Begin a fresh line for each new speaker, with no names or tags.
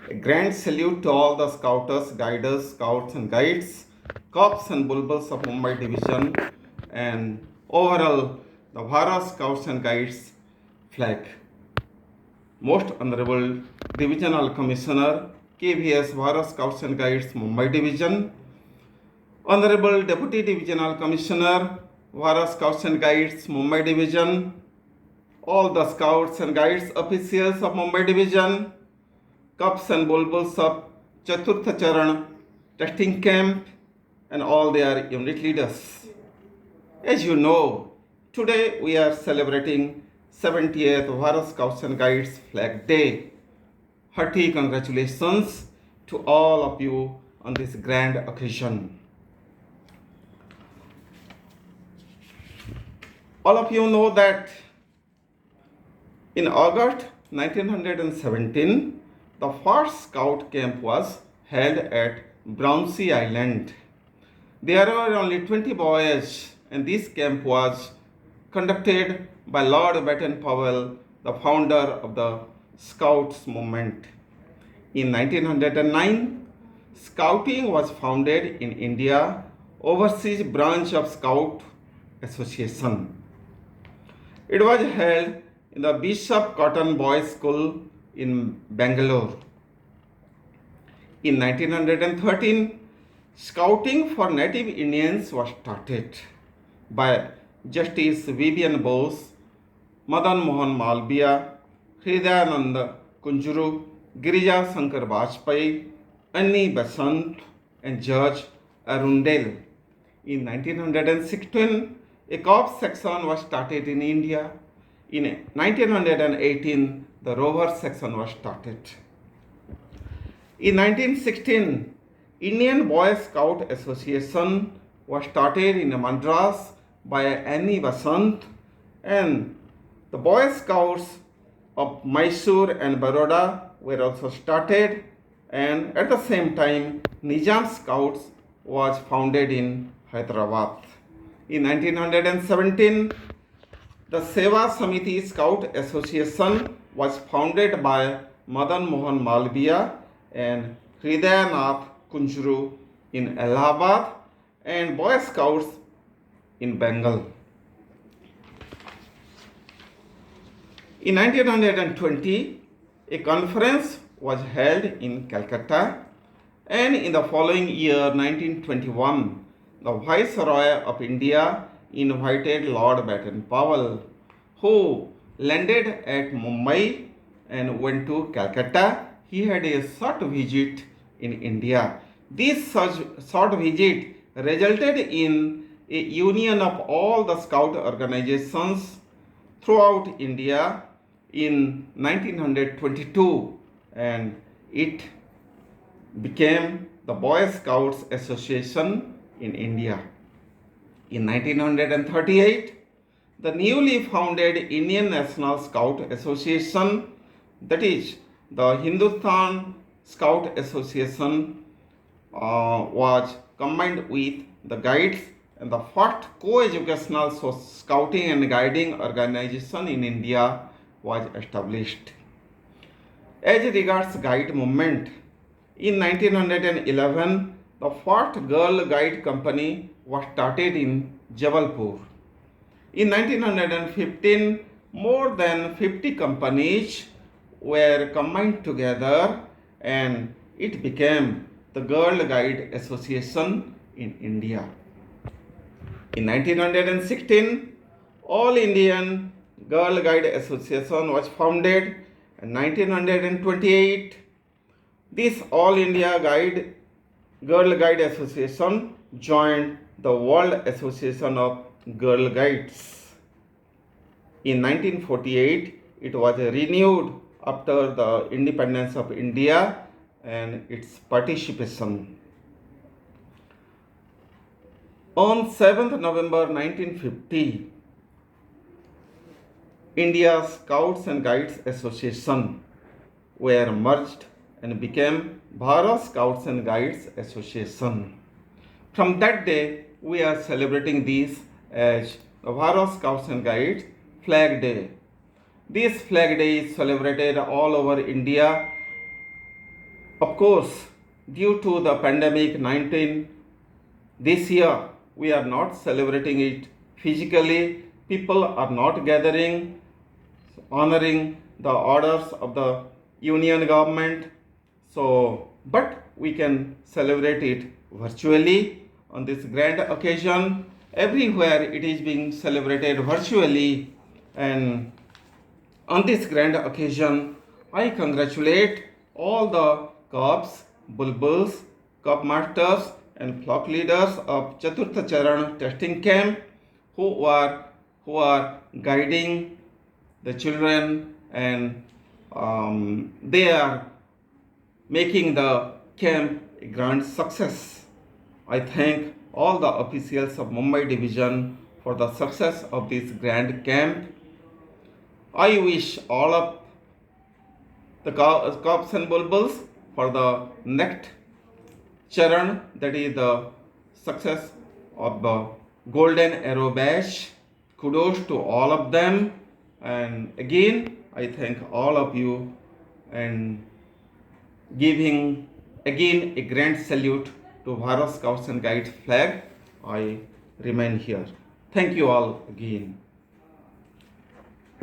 A grand salute to all the scouters, guiders, scouts and guides, cops and bulbuls of Mumbai Division, and overall the Bharat Scouts and Guides flag. Most Honorable Divisional Commissioner, KVS Bharat Scouts and Guides Mumbai Division, Honorable Deputy Divisional Commissioner, Bharat Scouts and Guides Mumbai Division, all the Scouts and Guides officials of Mumbai Division, Cups and Bulbuls of Chaturtha Charan testing camp, and all their unit leaders. As you know, today we are celebrating 70th Bharat Scouts and Guides Flag Day. Hearty congratulations to all of you on this grand occasion. All of you know that in August 1917, the first scout camp was held at Brownsea Island. There were only 20 boys, and this camp was conducted by Lord Baden-Powell, the founder of the Scouts movement. In 1909, Scouting was founded in India, overseas branch of Scout Association. It was held in the Bishop Cotton Boys School in Bangalore. In 1913, Scouting for Native Indians was started by Justice Vivian Bose, Madan Mohan Malviya, Hridayanand Kunjuru, Girija Shankar Vajpayee, Annie Besant, and Judge Arundel. In 1916, a corps section was started in India. In 1918, the rover section was started. In 1916, Indian Boy Scout Association was started in Madras by Annie Besant, and the Boy Scouts of Mysore and Baroda were also started, and at the same time Nizam Scouts was founded in Hyderabad. In 1917, the Seva Samiti Scout Association was founded by Madan Mohan Malviya and Hridayanath Kunjuru in Allahabad, and Boy Scouts in Bengal. In 1920, a conference was held in Calcutta, and in the following year, 1921, the Viceroy of India invited Lord Baden-Powell, who landed at Mumbai and went to Calcutta. He had a short visit in India. This short visit resulted in a union of all the scout organizations throughout India in 1922, and it became the Boy Scouts Association in India. In 1938, the newly founded Indian National Scout Association, that is the Hindustan Scout Association, was combined with the Guides, and the first co-educational scouting and guiding organization in India was established. As regards guide movement, in 1911, the first Girl Guide Company was started in Jabalpur. In 1915, more than 50 companies were combined together, and it became the Girl Guide Association in India. In 1916, All Indian Girl Guide Association was founded. In 1928, this All India Girl Guide Association joined the World Association of Girl Guides. In 1948, it was renewed after the independence of India and its participation. On 7th November 1950, India's Scouts and Guides Association were merged and became Bharat Scouts and Guides Association. From that day, we are celebrating this as the Bharat Scouts and Guides Flag Day. This Flag Day is celebrated all over India Of course, due to the pandemic 19, this year we are not celebrating it physically. People are not gathering, honoring the orders of the union government. So, but we can celebrate it virtually on this grand occasion. Everywhere it is being celebrated virtually, and on this grand occasion, I congratulate all the cubs, bulbuls, cub masters, and flock leaders of Chaturtha Charan testing camp who are guiding the children, and they are making the camp a grand success. I thank all the officials of Mumbai division for the success of this grand camp. I wish all of the cubs and bulbuls for the next Charan, that is the success of the Golden Arrow Bash. Kudos to all of them, and again I thank all of you and giving again a grand salute to Bharat Scouts and Guides flag. I remain here. Thank you all again.